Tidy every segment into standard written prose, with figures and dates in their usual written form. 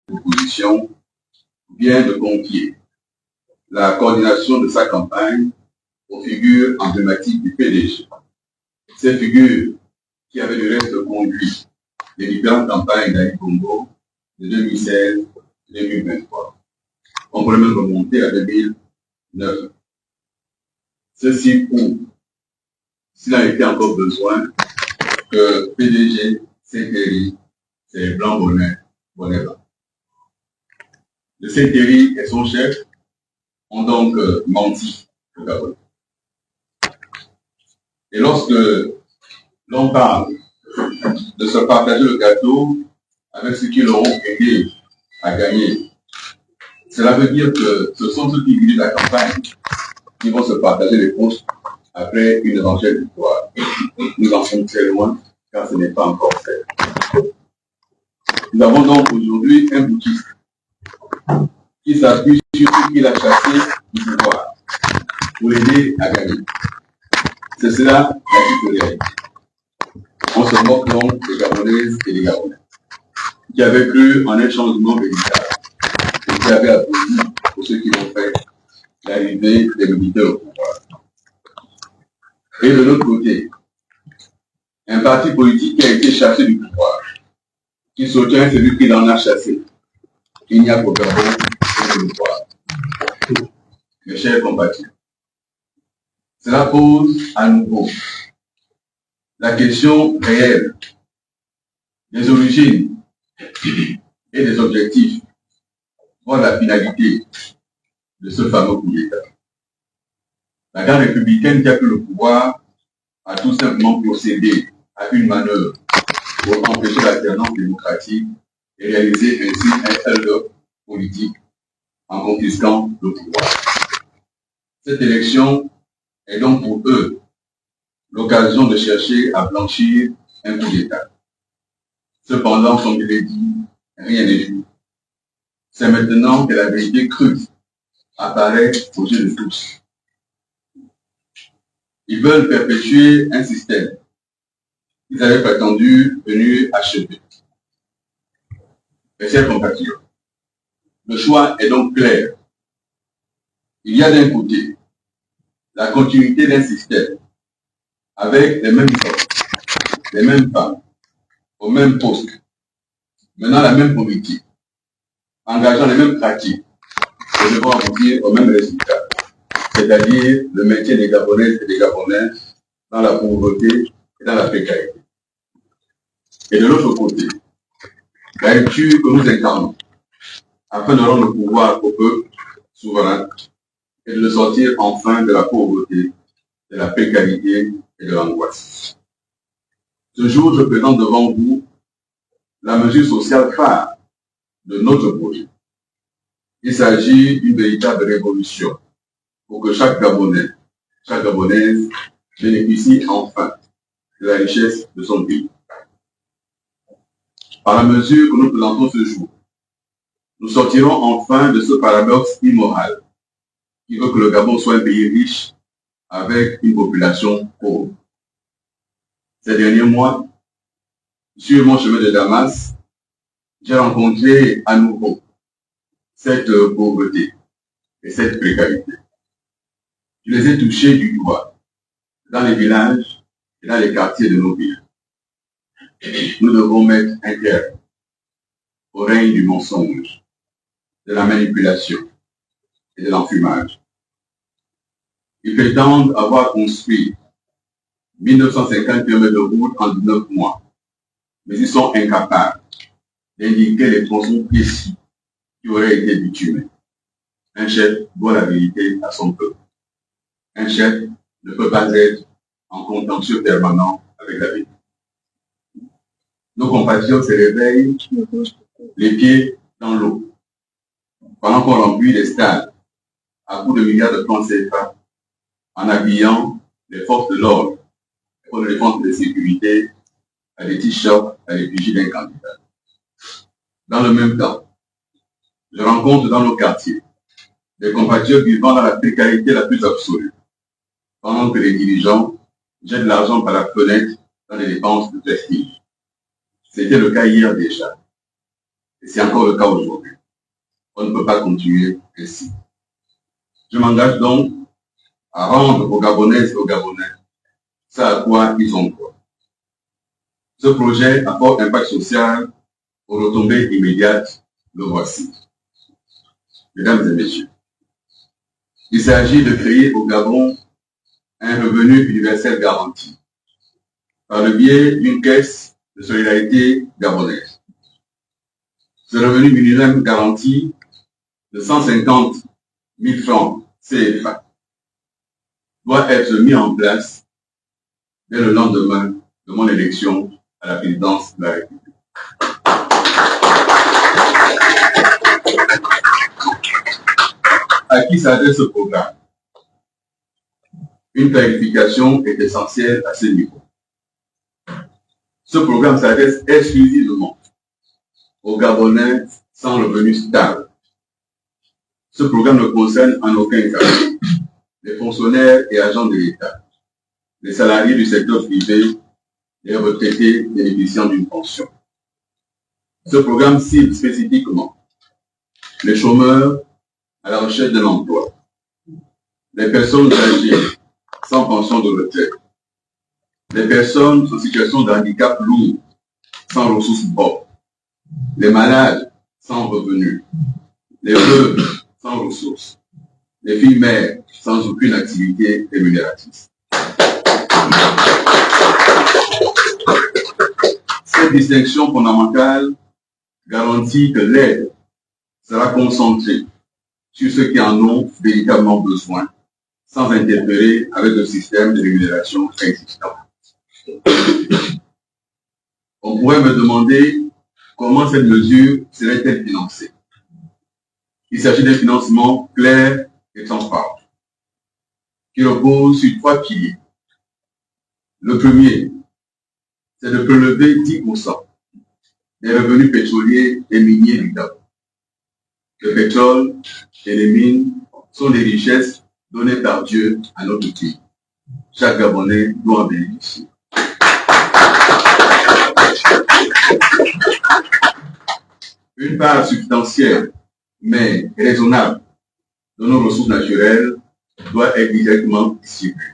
l'opposition vient de confier la coordination de sa campagne aux figures emblématiques du PDG. Ces figures qui avaient du reste conduit les différentes campagnes d'Ali Bongo de 2016 2023. On pourrait même remonter à 2009. Ceci prouve, s'il a été encore besoin, que PDG, Saint-Thierry, c'est blanc bonnet blanc. Le Saint-Thierry et son chef ont donc menti au Gabon. Et lorsque l'on parle de se partager le gâteau avec ceux qui l'auront aidé à gagner, cela veut dire que ce sont ceux qui dirigent la campagne qui vont se partager les postes après une éventuelle victoire. Nous en sommes très loin, car ce n'est pas encore fait. Nous avons donc aujourd'hui un boutiste qui s'appuie sur ce qu'il a chassé du pouvoir pour l'aider à gagner. C'est cela la petite réalité. On se moque donc des Gabonaises et des Gabonais qui avaient cru en un changement véritable et qui avaient applaudi pour ceux qui ont fait l'arrivée des militaires au pouvoir. Et de l'autre côté, un parti politique qui a été chassé du pouvoir, qui soutient celui qui l'en a chassé. Il n'y a qu'au Gabon que le pouvoir. Mes chers compatriotes, cela pose à nouveau la question réelle des origines et des objectifs, voire la finalité de ce fameux coup d'État. La garde républicaine qui a pris le pouvoir a tout simplement procédé à une manœuvre pour empêcher l'alternance démocratique et réaliser ainsi un hold-up politique en confisquant le pouvoir. Cette élection est donc pour eux l'occasion de chercher à blanchir un coup d'État. Cependant, comme je l'ai dit, rien n'est joué. C'est maintenant que la vérité crue apparaît aux yeux de tous. Ils veulent perpétuer un système qu'ils avaient prétendu venir achever. Mes chers compatriotes, le choix est donc clair. Il y a d'un côté la continuité d'un système avec les mêmes hommes, les mêmes femmes, au même poste, menant la même politique, engageant les mêmes pratiques, et devant aboutir au même résultat, c'est-à-dire le maintien des Gabonaises et des Gabonais dans la pauvreté et dans la précarité. Et de l'autre côté, la rupture que nous incarnons, afin de rendre le pouvoir au peuple souverain et de le sortir enfin de la pauvreté, de la précarité et de l'angoisse. Ce jour, je présente devant vous la mesure sociale phare de notre projet. Il s'agit d'une véritable révolution pour que chaque Gabonais, chaque Gabonaise bénéficie enfin de la richesse de son pays. Par la mesure que nous présentons ce jour, nous sortirons enfin de ce paradoxe immoral qui veut que le Gabon soit un pays riche avec une population pauvre. Ces derniers mois, sur mon chemin de Damas, j'ai rencontré à nouveau cette pauvreté et cette précarité. Je les ai touchés du doigt dans les villages et dans les quartiers de nos villes. Nous devons mettre un terme au règne du mensonge, de la manipulation et de l'enfumage. Ils prétendent avoir construit 1950 km de route en 19 mois, mais ils sont incapables d'indiquer les tronçons précis qui auraient été bitumés. Un chef doit la vérité à son peuple. Un chef ne peut pas être en contentieux permanent avec la vérité. Nos compatriotes se réveillent les pieds dans l'eau, pendant qu'on remplit les stades à coups de milliards de francs CFA, en habillant les forces de l'ordre pour les forces de sécurité à des t-shirts à l'effigie d'un candidat. Dans le même temps, je rencontre dans nos quartiers des compatriotes vivant dans la précarité la plus absolue, pendant que les dirigeants jettent l'argent par la fenêtre dans les dépenses de prestige. C'était le cas hier déjà. Et c'est encore le cas aujourd'hui. On ne peut pas continuer ainsi. Je m'engage donc à rendre aux Gabonaises et aux Gabonais ce à quoi ils ont droit. Ce projet à fort impact social, aux retombées immédiates, le voici. Mesdames et messieurs, il s'agit de créer au Gabon un revenu universel garanti par le biais d'une caisse de solidarité gabonaise. Ce revenu minimum garanti de 150 000 francs CFA doit être mis en place dès le lendemain de mon élection à la présidence de la République. À qui s'adresse ce programme? Une clarification est essentielle à ce niveau. Ce programme s'adresse exclusivement aux Gabonais sans revenu stable. Ce programme ne concerne en aucun cas les fonctionnaires et agents de l'État, les salariés du secteur privé, les retraités bénéficiant d'une pension. Ce programme cible spécifiquement les chômeurs à la recherche d'un emploi, les personnes âgées sans pension de retraite, les personnes en situation de handicap lourd sans ressources propres, les malades sans revenus, les veuves sans ressources, les filles mères sans aucune activité rémunératrice. Cette distinction fondamentale garantit que l'aide sera concentrée sur ceux qui en ont véritablement besoin, sans interférer avec le système de rémunération existant. On pourrait me demander comment cette mesure serait-elle financée. Il s'agit d'un financement clair et transparent, qui repose sur 3 piliers. Le premier, c'est de prélever 10% des revenus pétroliers et miniers du Gabon. Le pétrole et les mines sont des richesses données par Dieu à notre pays. Chaque Gabonais doit en bénéficier. Une part substantielle, mais raisonnable, de nos ressources naturelles doit être directement distribuée.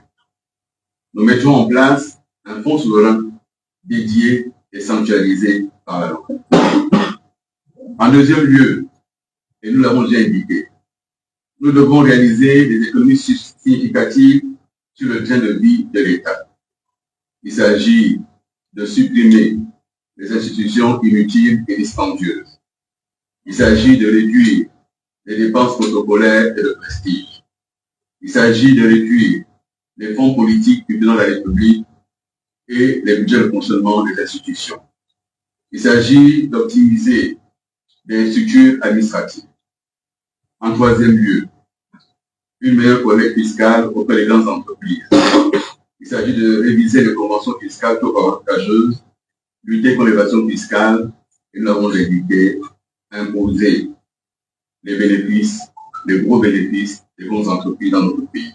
Nous mettrons en place un fonds souverain dédié et sanctuarisé par la loi. En deuxième lieu, et nous l'avons déjà indiqué, nous devons réaliser des économies significatives sur le train de vie de l'État. Il s'agit de supprimer les institutions inutiles et dispendieuses. Il s'agit de réduire les dépenses protocolaires et de prestige. Il s'agit de réduire les fonds politiques du président de la République et les budgets de fonctionnement des institutions. Il s'agit d'optimiser les structures administratives. En troisième lieu, une meilleure collecte fiscale auprès des grandes entreprises. Il s'agit de réviser les conventions fiscales trop avantageuses, lutter contre l'évasion fiscale, et nous l'avons indiqué, imposer les bénéfices, les gros bénéfices des grandes entreprises dans notre pays,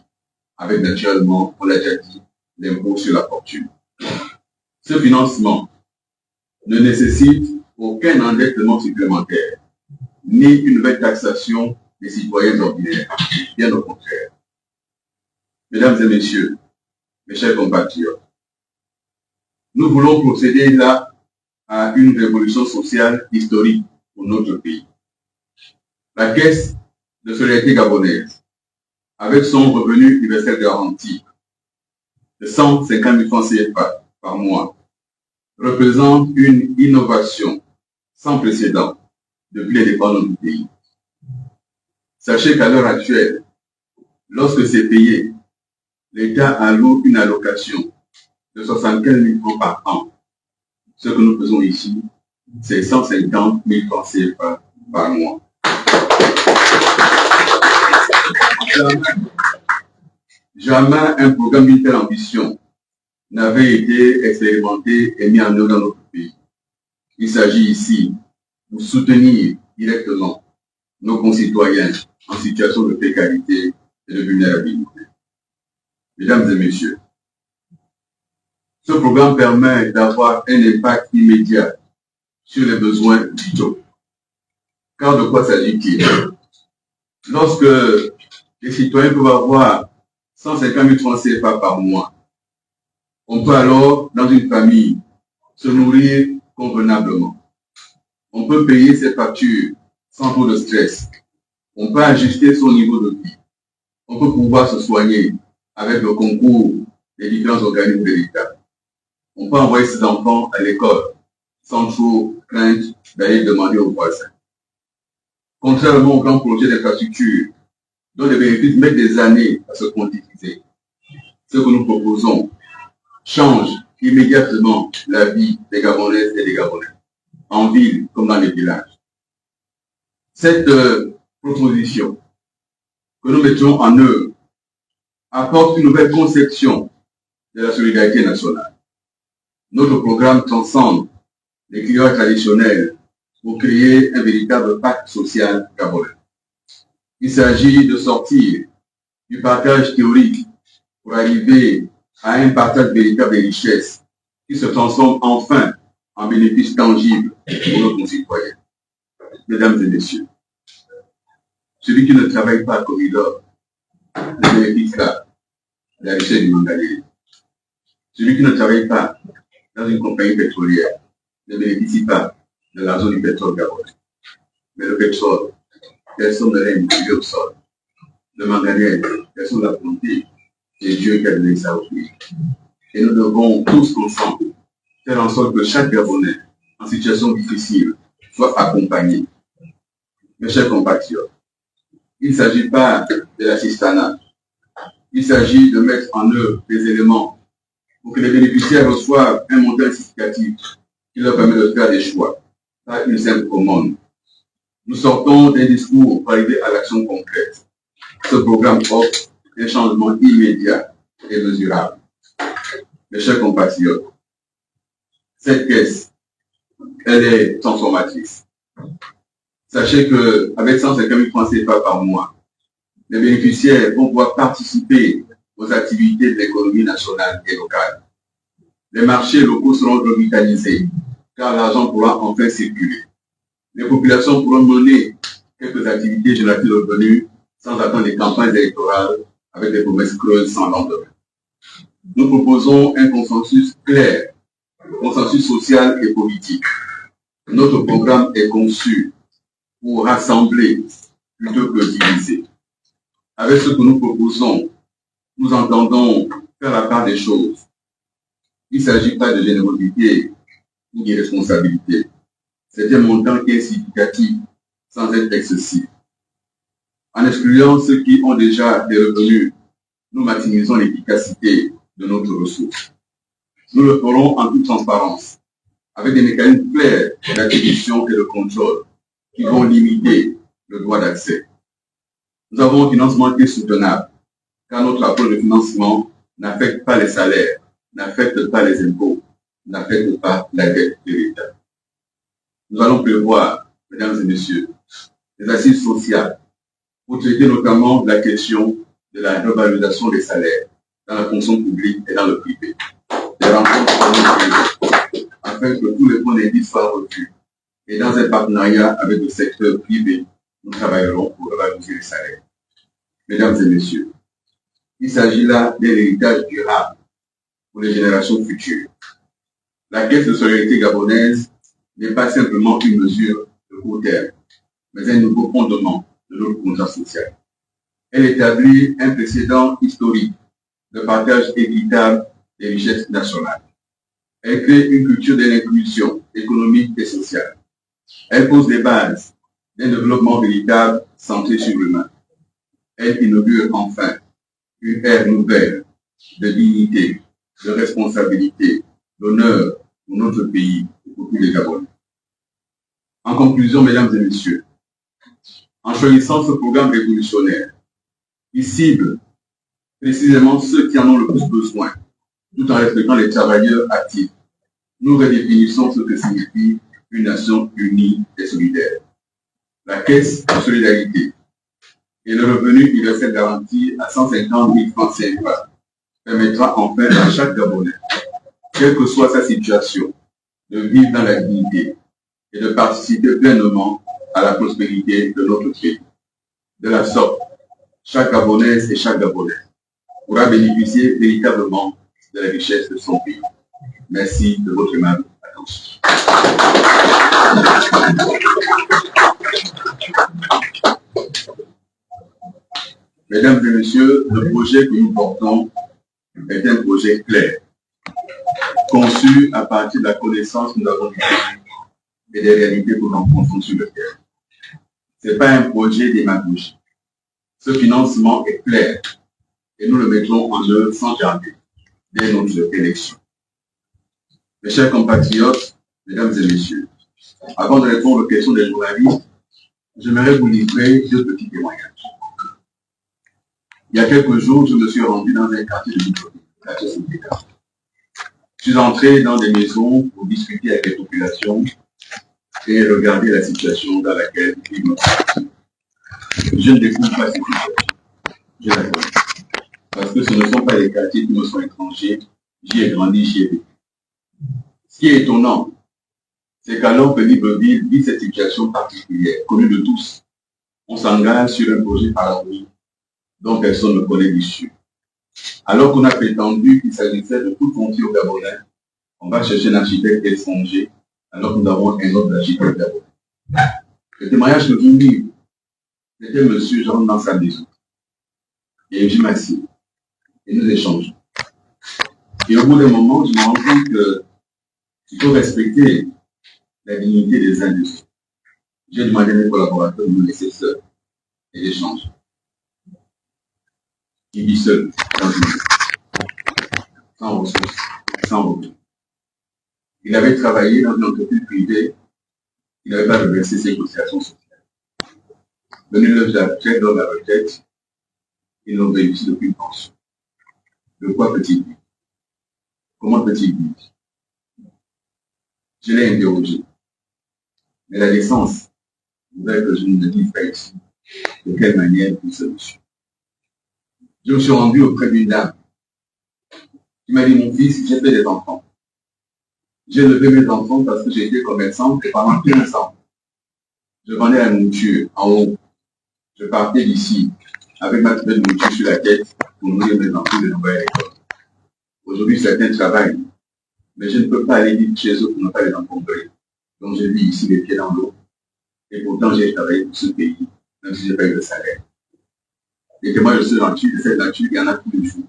avec naturellement, on l'a déjà dit, l'impôt sur la fortune. Ce financement ne nécessite aucun endettement supplémentaire, ni une nouvelle taxation des citoyens ordinaires, bien au contraire. Mesdames et messieurs, mes chers compatriotes, nous voulons procéder là à une révolution sociale historique pour notre pays. La Caisse de solidarité gabonaise, avec son revenu universel garanti de 150 000 francs CFA par mois, représente une innovation sans précédent depuis les dépendances du pays. Sachez qu'à l'heure actuelle, lorsque c'est payé, l'État alloue une allocation de 75 000 francs par an. Ce que nous faisons ici, c'est 150 000 francs CFA par mois. Jamais un programme d'une telle ambition n'avait été expérimenté et mis en œuvre dans notre pays. Il s'agit ici de soutenir directement nos concitoyens en situation de précarité et de vulnérabilité. Mesdames et messieurs, ce programme permet d'avoir un impact immédiat sur les besoins vitaux. Car de quoi s'agit-il? Lorsque les citoyens peuvent avoir 150 000 francs CFA par mois, on peut alors, dans une famille, se nourrir convenablement. On peut payer ses factures sans trop de stress. On peut ajuster son niveau de vie. On peut pouvoir se soigner avec le concours des différents organismes de l'État. On peut envoyer ses enfants à l'école sans trop crainte d'aller demander aux voisins. Contrairement aux grands projets d'infrastructure, dont les bénéfices mettent des années à se quantifier, ce que nous proposons change immédiatement la vie des Gabonaises et des Gabonais, en ville comme dans les villages. Cette proposition que nous mettions en œuvre apporte une nouvelle conception de la solidarité nationale. Notre programme transcende les clivages traditionnels pour créer un véritable pacte social gabonais. Il s'agit de sortir du partage théorique pour arriver à un partage véritable des richesses qui se transforme enfin en bénéfices tangibles pour nos concitoyens. Mesdames et messieurs, celui qui ne travaille pas à corridor ne bénéficie pas de la richesse du Mangalé. Celui qui ne travaille pas dans une compagnie pétrolière ne bénéficie pas de la zone du pétrole gabonais. Mais le pétrole, personne ne l'a immobilier au sol. Le manganèse, personne ne l'a planté. C'est Dieu qui a donné ça au pays. Et nous devons tous ensemble faire en sorte que chaque Gabonais en situation difficile soit accompagné. Mes chers compatriotes, il ne s'agit pas de l'assistanat. Il s'agit de mettre en œuvre des éléments pour que les bénéficiaires reçoivent un montant significatif qui leur permet de faire des choix, pas une simple commande. Nous sortons d'un discours pour arriver à l'action concrète. Ce programme offre un changement immédiat et mesurable. Mes chers compatriotes, cette caisse, elle est transformatrice. Sachez qu'avec 150 000 francs CFA par mois, les bénéficiaires vont pouvoir participer aux activités de l'économie nationale et locale. Les marchés locaux seront revitalisés, car l'argent pourra enfin circuler. Les populations pourront mener quelques activités génératives de revenus sans attendre les campagnes électorales avec des promesses creuses sans lendemain. Nous proposons un consensus clair, un consensus social et politique. Notre programme est conçu pour rassembler plutôt que diviser. Avec ce que nous proposons, nous entendons faire la part des choses. Il ne s'agit pas de générosité ou d'irresponsabilité. C'est un montant qui est significatif sans être excessif. En excluant ceux qui ont déjà des revenus, nous maximisons l'efficacité de notre ressource. Nous le ferons en toute transparence, avec des mécanismes clairs d'attribution et de contrôle qui vont limiter le droit d'accès. Nous avons un financement qui est soutenable, car notre approche de financement n'affecte pas les salaires, n'affecte pas les impôts, n'affecte pas la dette de l'État. Nous allons prévoir, mesdames et messieurs, des assises sociales pour traiter notamment la question de la revalorisation des salaires dans la fonction publique et dans le privé. Des rencontres seront prises afin que tous les points d'indice soient revus. Et dans un partenariat avec le secteur privé, nous travaillerons pour revaloriser les salaires. Mesdames et messieurs, il s'agit là d'un héritage durable pour les générations futures. La caisse de solidarité gabonaise n'est pas simplement une mesure de court terme, mais un nouveau fondement de notre contrat social. Elle établit un précédent historique de partage équitable des richesses nationales. Elle crée une culture de l'inclusion économique et sociale. Elle pose les bases d'un développement véritable centré sur l'humain. Elle inaugure enfin une ère nouvelle de dignité, de responsabilité, d'honneur pour notre pays et pour tous les Gabonais. En conclusion, mesdames et messieurs, en choisissant ce programme révolutionnaire, il cible précisément ceux qui en ont le plus besoin, tout en respectant les travailleurs actifs. Nous redéfinissons ce que signifie une nation unie et solidaire. La caisse de solidarité et le revenu universel garanti à 150 000 francs CFA permettra enfin à chaque Gabonais, quelle que soit sa situation, de vivre dans la dignité et de participer pleinement à la prospérité de notre pays. De la sorte, chaque Gabonaise et chaque Gabonais pourra bénéficier véritablement de la richesse de son pays. Merci de votre aimable attention. Mesdames et messieurs, le projet que nous portons est un projet clair, conçu à partir de la connaissance que nous avons du pays et des réalités que nous rencontrons sur le terrain. Ce n'est pas un projet démagogique. Ce financement est clair et nous le mettrons en œuvre sans tarder dès notre élection. Mes chers compatriotes, mesdames et messieurs, avant de répondre aux questions des journalistes, j'aimerais vous livrer deux petits témoignages. Il y a quelques jours, je me suis rendu dans un quartier de Libreville, le quartier Saint-Péter. Je suis entré dans des maisons pour discuter avec les populations et regarder la situation dans laquelle ils me trouvent. Je ne découvre pas cette situation. Je la connais. Parce que ce ne sont pas des quartiers qui me sont étrangers. J'y ai grandi, j'y ai vécu. Ce qui est étonnant, c'est qu'alors que Libreville vit cette situation particulière, connue de tous, on s'engage sur un projet parallèle dont personne ne connaît l'issue. Alors qu'on a prétendu qu'il s'agissait de tout confier au Gabonais, on va chercher un architecte étranger, alors que nous avons un autre architecte gabonais. Le témoignage que je vous livre, c'était monsieur Jean dans sa maison. Et je m'assieds. Et nous échangeons. Et au bout d'un moment, je me rends compte qu'il faut respecter la dignité des uns des autres. J'ai demandé à mes collaborateurs de me laisser seul et d'échanger. Il vit seul dans une maison, sans ressources, sans revenus. Il avait travaillé dans une entreprise privée, il n'avait pas reversé ses cotisations sociales. Venu l'heure de la retraite, dans la retraite, ils n'ont réussi depuis une pension. De quoi peut-il vivre? Comment peut-il vivre? Je l'ai interrogé. Mais la décence voudrait que je ne me dise pas ici de quelle manière il se monsieur. Je me suis rendu auprès d'une dame qui m'a dit, mon fils, j'ai fait des enfants. J'ai levé mes enfants parce que j'ai été commerçant et pendant 15 ans, je vendais la nourriture en haut. Je partais d'ici avec ma petite nourriture sur la tête pour nourrir mes enfants et les envoyer à l'école. Aujourd'hui, certains travaillent, mais je ne peux pas aller vivre chez eux pour ne pas les encombrer. Donc, je vis ici les pieds dans l'eau. Et pourtant, j'ai travaillé pour ce pays, même si je n'ai pas eu de salaire. Et que moi, je suis de cette nature, il y en a tous les jours.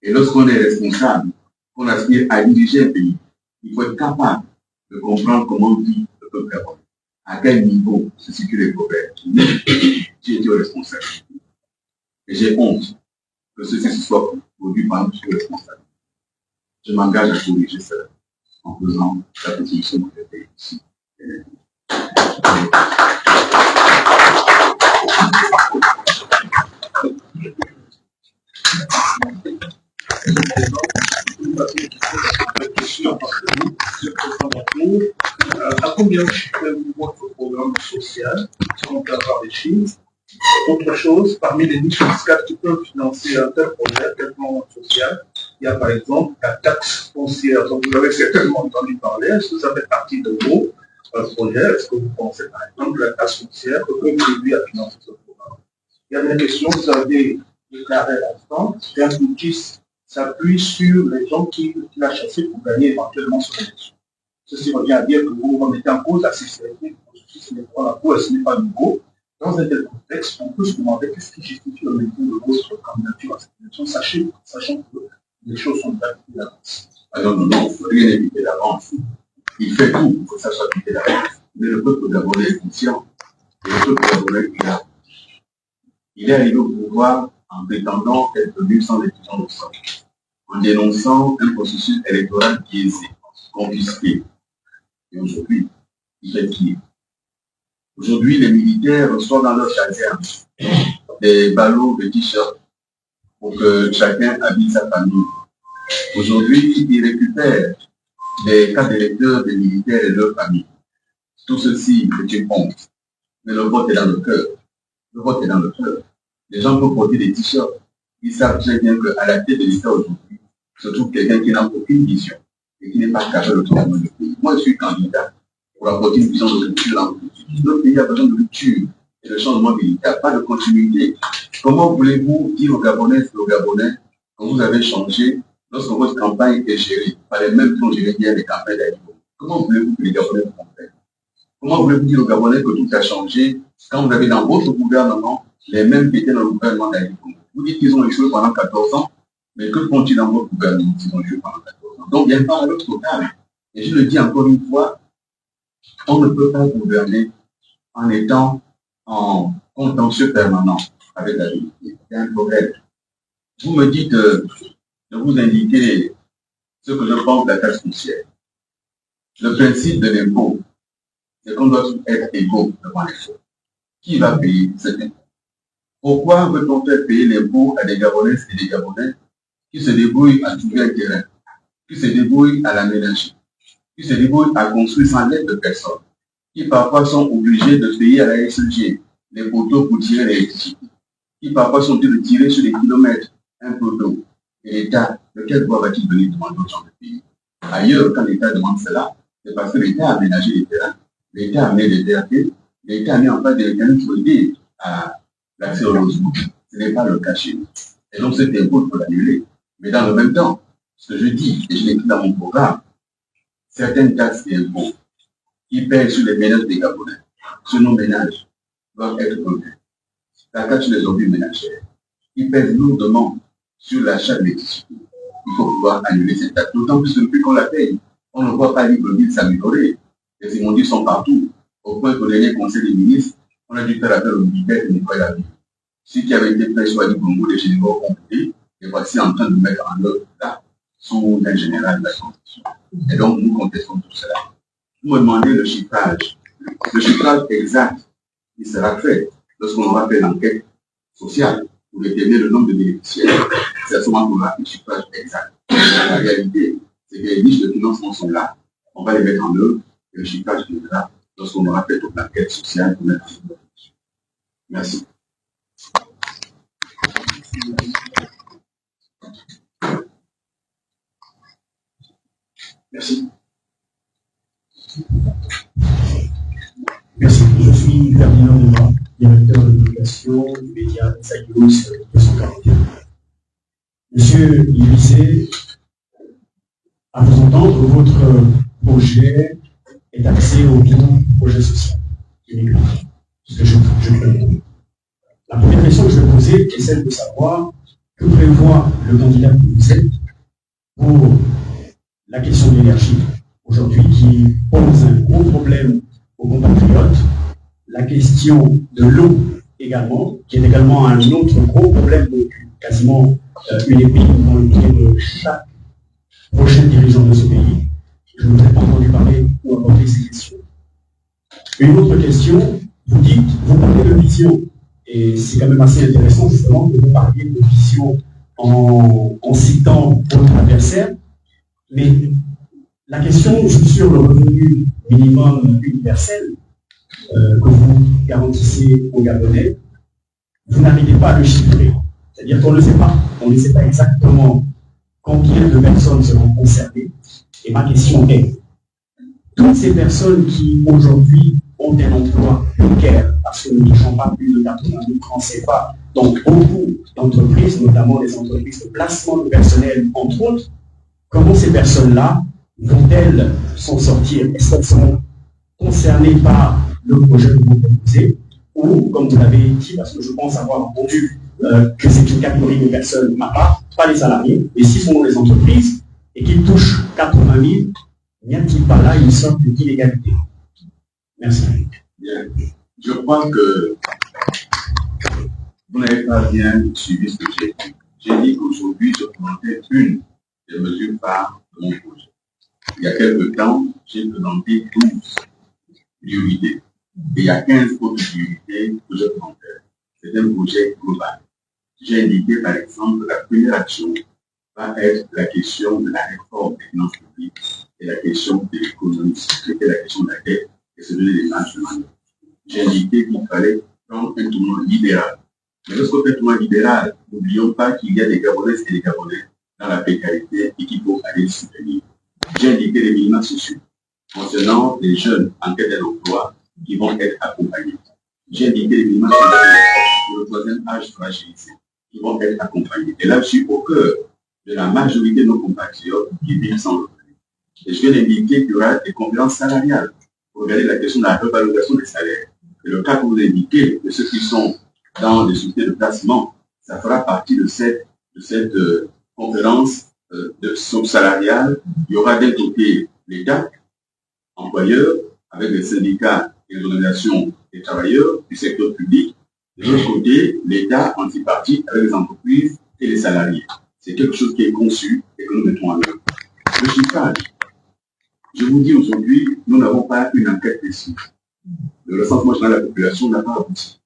Et lorsqu'on est responsable, qu'on aspire à diriger un pays, il faut être capable de comprendre comment vit le peuple gabonais, à quel niveau se situent les problèmes. J'ai été responsable. Et j'ai honte que ceci se soit produit par un responsable. Je m'engage à corriger cela en faisant la contribution que j'ai faite ici. À combien votre programme social, si on peut avoir des chiffres? Autre chose, parmi les niches fiscales qui peuvent financer un tel projet, tel plan social, il y a par exemple la taxe foncière. Donc vous avez certainement entendu parler. Est-ce que ça fait partie de vos projets? Est-ce que vous pensez par exemple la taxe foncière que peut contribuer à financer ce programme? Il y a une question, vous avez déclaré à l'instant, qu'un outil s'appuie sur les gens qui l'a chassé pour gagner éventuellement son élection. Ceci revient à dire que vous remettez en cause la sincérité du processus électoral, ou ce n'est pas nouveau. Dans un tel contexte, on peut se demander qu'est-ce qui justifie le maintien de votre candidature à cette élection, sachant que les choses sont planifiées d'avance. Ah non, rien n'est évité d'avance. Il fait tout pour que ça soit évité d'avance. Mais le peuple gabonais est conscient. Et le peuple gabonais, il est arrivé au pouvoir en prétendant être venu sans étudiants au sol, en dénonçant un processus électoral biaisé, confisqué. Et aujourd'hui, il fait qui? Aujourd'hui, les militaires reçoivent dans leur caserne des ballots de t-shirts pour que chacun habite sa famille. Aujourd'hui, ils récupèrent des cartes d'électeurs des militaires et de leurs familles. Tout ceci est une honte. Mais le vote est dans le cœur. Le vote est dans le cœur. Les gens peuvent porter des t-shirts. Ils savent très bien qu'à la tête de l'État aujourd'hui, se trouve quelqu'un qui n'a aucune vision et qui n'est pas capable de tourner le pays. Moi, je suis candidat. pour apporter une vision de rupture dans notre pays. Notre pays a besoin de rupture et de changement militaire, pas de continuité. Comment voulez-vous dire aux Gabonaises et aux Gabonais que vous avez changé lorsque votre campagne est gérée par les mêmes qui ont géré hier les campagnes d'Alibo? Comment voulez-vous que les Gabonais vous comprennent? Comment voulez-vous dire aux Gabonais que tout a changé quand vous avez dans votre gouvernement les mêmes qui étaient dans le gouvernement d'Alibo? Vous dites qu'ils ont échoué pendant 14 ans, mais que font-ils dans votre gouvernement s'ils ont échoué pendant 14 ans? Donc, il y a un paradoxe total. Et je le dis encore une fois, on ne peut pas gouverner en étant en contentieux permanent avec la vérité. Il y a un problème. Vous me dites de vous indiquer ce que je pense de la taxe foncière. Le principe de l'impôt, c'est qu'on doit être égaux devant l'impôt. Qui va payer cet impôt? Pourquoi veut-on faire payer l'impôt à des Gabonaises et des Gabonais qui se débrouillent à trouver un terrain, qui se débrouillent à l'aménager, qui se débrouillent à construire sans l'aide de personne, qui parfois sont obligés de payer à la SG les poteaux pour tirer l'électricité, qui parfois sont obligés de tirer sur des kilomètres un poteau. Et l'État, de quel droit va-t-il venir demander aux gens de payer? Ailleurs, quand l'État demande cela, c'est parce que l'État a aménagé les terrains, l'État a amené des DRT, l'État a mis en place des mécanismes pour aider à l'accès au logement. Ce n'est pas le cas chez nous. Et donc cet impôt, il faut l'annuler. Mais dans le même temps, ce que je dis, et je l'ai écrit dans mon programme, certaines taxes et impôts qui pèsent sur les ménages des Gabonais, sur nos ménages, doivent être revus. La taxe sur les objets ménagères, qui pèse lourdement sur l'achat de l'électricité. Il faut pouvoir annuler cette taxe. D'autant plus que depuis qu'on la paye, on ne voit pas Libreville s'améliorer. Les immondices sont partout. Au point qu'au dernier conseil des ministres, on a dû faire appel aux militaires pour nettoyer la ville. Ce qui avait été fait soit du Congo, les généraux ont compris, et voici en train de mettre en œuvre là, sous un général de la Constitution. Et donc, nous contestons tout cela. Vous me demandez le chiffrage. Le chiffrage exact, il sera fait lorsqu'on aura fait l'enquête sociale pour déterminer le nombre de bénéficiaires. C'est à ce moment qu'on aura fait le chiffrage exact. La réalité, c'est que les niches de financement sont là. On va les mettre en œuvre et le chiffrage viendra lorsqu'on aura fait toute l'enquête sociale pour mettre en œuvre. Merci. Merci. Merci. Je suis Ferdinand Dema, directeur de communication du média Zaius 241. Monsieur Lycée, à vous entendre, votre projet est axé autour du projet social uniquement. Ce que je connais. La première question que je vais poser est celle de savoir que prévoit le candidat que vous êtes pour la question de l'énergie aujourd'hui qui pose un gros problème aux compatriotes, la question de l'eau également, qui est également un autre gros problème, donc quasiment une épine dans le pied de chaque prochain dirigeant de ce pays. Je ne vous ai pas entendu parler ou aborder ces questions. Une autre question, vous parlez de vision, et c'est quand même assez intéressant justement que vous parliez de vision en citant votre adversaire, mais la question sur le revenu minimum universel que vous garantissez aux Gabonais, vous n'arrivez pas à le chiffrer. C'est-à-dire qu'on ne sait pas. On ne sait pas exactement combien de personnes seront concernées. Et ma question est, toutes ces personnes qui aujourd'hui ont un emploi précaire, parce que nous ne touchons pas plus de 80 000 francs CFA, donc beaucoup d'entreprises, notamment des entreprises de placement de personnel, entre autres, comment ces personnes-là vont-elles s'en sortir? Est-ce qu'elles seront concernées par le projet que vous proposez? Ou, comme vous l'avez dit, parce que je pense avoir entendu que c'est une catégorie de personnes, ma part, pas les salariés, et s'ils sont dans les entreprises et qu'ils touchent 80 000, n'y a-t-il pas là une sorte d'inégalité? Merci. Bien. Je crois que vous n'avez pas bien suivi ce que j'ai dit. J'ai dit qu'aujourd'hui, je présentais une des mesures phares de mon projet. Il y a quelques temps, j'ai présenté 12 priorités. Et il y a 15 autres priorités que je présentais. C'est un projet global. J'ai indiqué, par exemple, que la première action va être la question de la réforme des finances publiques et la question de l'économie, c'était la question de la dette et celui des financements. J'ai indiqué qu'il fallait prendre un tournoi libéral. Mais lorsqu'on fait un tournoi libéral, n'oublions pas qu'il y a des Gabonaises et des Gabonais dans la précarité et qu'il faut aller soutenir. J'ai indiqué les minima sociaux. concernant les jeunes en quête d'un emploi qui vont être accompagnés. J'ai indiqué les minima pour le troisième âge fragilisé, qui vont être accompagnés. Et là, je suis au cœur de la majorité de nos compatriotes qui vivent sans revenu. Et je viens d'indiquer qu'il y aura des conférences salariales pour regarder la question de la revalorisation des salaires. Et le cas que vous indiquez de ceux qui sont dans les sociétés de placement, ça fera partie de cette conférence de salariale. Il y aura d'un côté l'État, employeur, avec les syndicats et les organisations des travailleurs du secteur public. De l'autre côté, l'État antiparti avec les entreprises et les salariés. C'est quelque chose qui est conçu et que nous mettons en œuvre. Le chiffrage. Je vous dis aujourd'hui, nous n'avons pas une enquête précise. Le recensement général de la population n'a pas abouti,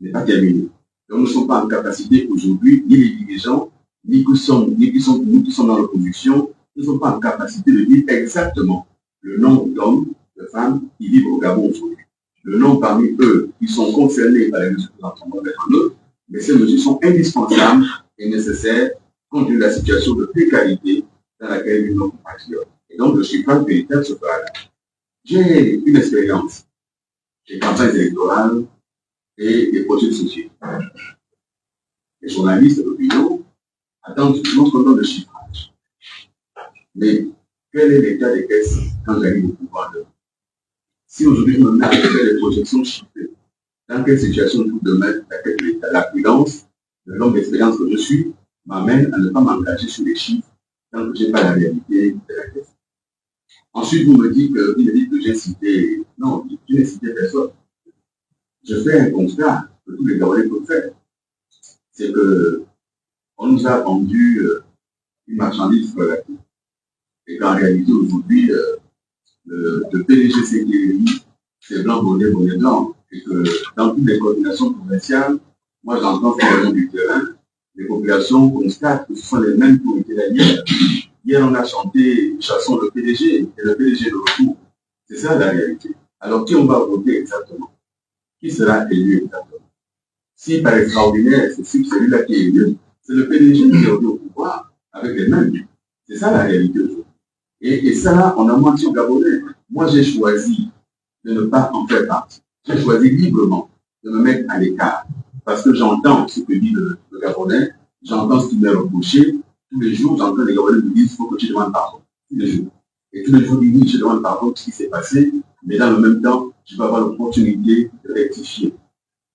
n'est pas terminé. Donc nous ne sommes pas en capacité aujourd'hui, ni les dirigeants, ni nous qui sommes dans l'opposition, nous ne sommes pas en capacité de dire exactement le nombre d'hommes, de femmes qui vivent au Gabon aujourd'hui. Le nombre parmi eux qui sont concernés par les mesures que nous entendons mettre en œuvre, mais ces mesures sont indispensables et nécessaires compte tenu de la situation de précarité dans laquelle vivent nos compatriotes. Et donc, le chiffrage véritable se fera là. J'ai une expérience des campagnes électorales et des projets de société. Les journalistes d'opinion attendent non seulement le chiffrage, mais quel est l'état des caisses quand j'arrive au pouvoir de... Si aujourd'hui je me mets à faire des projections chiffrées, dans quelle situation tout demain, la prudence, le nombre d'expérience que je suis, m'amène à ne pas m'engager sur les chiffres tant que je n'ai pas la réalité de la caisse. Ensuite, vous me dites que j'ai cité... Non, je n'ai cité personne. Je fais un constat que tous les Gabonais peuvent faire. C'est qu'on nous a vendu une marchandise relative. Et qu'en réalité, aujourd'hui, le PDG CTI, c'est blanc, bonnet, bonnet blanc. Et que dans toutes les coordinations provinciales, moi j'entends sur le nom du terrain, les populations constatent que ce sont les mêmes qui ont été là hier. Hier, on a chanté Chassons le PDG, et le PDG de retour. C'est ça la réalité. Alors, qui on va voter exactement? Qui sera élu exactement? Si par extraordinaire, c'est celui-là qui est élu, c'est le PDG qui est au pouvoir avec les mêmes. C'est ça la réalité aujourd'hui. Et ça, on a menti aux Gabonais. Moi, j'ai choisi de ne pas en faire partie. J'ai choisi librement de me mettre à l'écart. Parce que j'entends ce que dit le Gabonais, j'entends ce qui m'est reproché. Tous les jours, j'entends les Gabonais me dire il faut que tu demandes pardon. Tous les jours. Et tous les jours, ils disent je demande pardon de ce qui s'est passé, mais dans le même temps, je vais avoir l'opportunité de rectifier.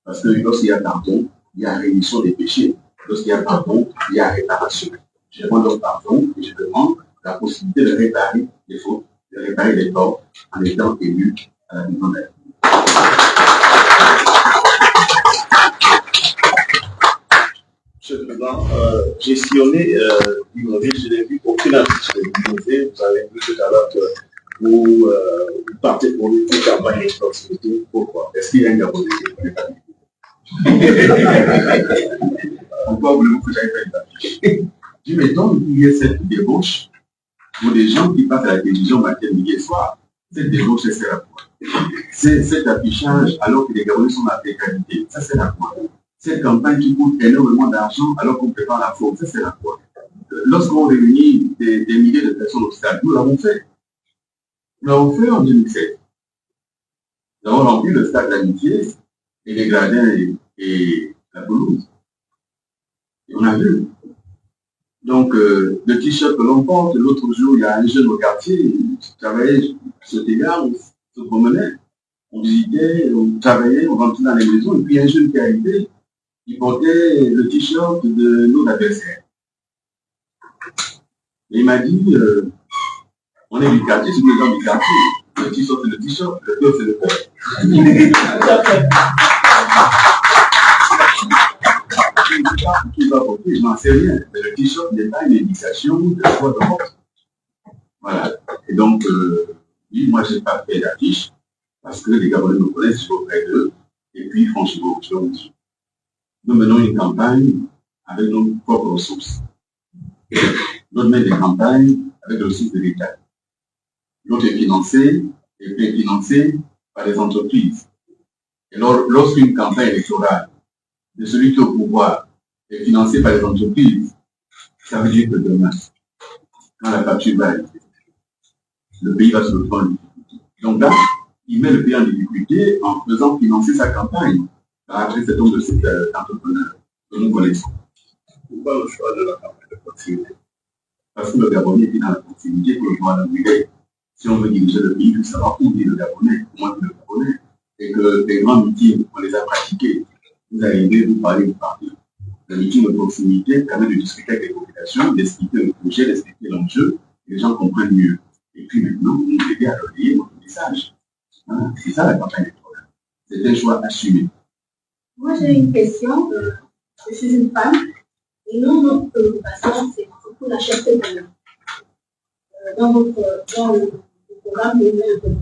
Parce que lorsqu'il y a pardon, il y a rémission des péchés. Lorsqu'il y a pardon, il y a réparation. Je demande donc pardon et je demande la possibilité de réparer les fautes, de réparer les torts en étant élu à la maison de la République. Monsieur le Président, j'ai sillonné l'Immobile, je n'ai vu aucune affiche de l'Immobile. Vous avez vu tout à l'heure que vous partez pour une campagne de proximité. Pourquoi? Est-ce qu'il y a une Gabonais qui ne connaît pas l'Immobile? Pourquoi voulez-vous que j'aille faire une affiche? Je m'étonne qu'il y ait cette débauche pour des gens qui passent à la télévision matin, midi et soir. Cette débauche, ça sert à quoi? C'est cet affichage alors que les Gabonais sont dans la précarité. Ça sert à quoi? Cette campagne qui coûte énormément d'argent alors qu'on prépare la fraude, ça sert à quoi? Lorsqu'on réunit des milliers de personnes au stade, nous l'avons fait. Nous l'avons fait en 2007. Nous avons rempli le stade d'Amitié et les gradins et la pelouse. Et on a vu. Donc, le t-shirt que l'on porte, l'autre jour, il y a un jeune au quartier, il travaillait sur tes gars, on se promenait, on visitait, on travaillait, on rentrait dans les maisons, et puis il y a un jeune qui est arrivé, il portait le t-shirt de nos adversaires. Et il m'a dit, on est du quartier, c'est les gens du quartier. Le t-shirt, c'est le t-shirt, le cœur, c'est le cœur. Qui va voter, je n'en sais rien. Mais le t-shirt n'est pas une indication de choix de vote. Voilà. Et donc, oui, moi, je n'ai pas fait d'affiche parce que les Gabonais me connaissent, je suis auprès d'eux. Et puis, franchement, je leur dis, nous menons une campagne avec nos propres ressources. Nous menons des campagnes avec les ressources de l'État. L'autre est financé par les entreprises. Et lorsqu'une campagne électorale de celui qui est au pouvoir est financé par les entreprises, ça veut dire que demain, quand la facture va arriver, le pays va se retrouver en difficulté. Donc là, il met le pays en difficulté en faisant financer sa campagne par un certain nombre de ces entrepreneurs que nous connaissons. Pourquoi le choix de la campagne de proximité? Parce que le Gabonais est dans la proximité pour le droit d'arriver. Si on veut diriger le pays, il faut savoir où vit le Gabonais, comment vit le Gabonais. Et que les grands meetings, on les a pratiqués. Vous arrivez, vous parlez, vous parlez. Le meeting de proximité permet de discuter avec les populations, d'expliquer le projet, d'expliquer l'enjeu, et les gens comprennent mieux. Et puis maintenant, vous nous aidez à relayer notre message. Hein? C'est ça la campagne électorale. C'est un choix assumé. Moi, j'ai une question. Je suis une femme. Et nous, notre préoccupation, c'est surtout la cherté de l'homme. Dans le programme,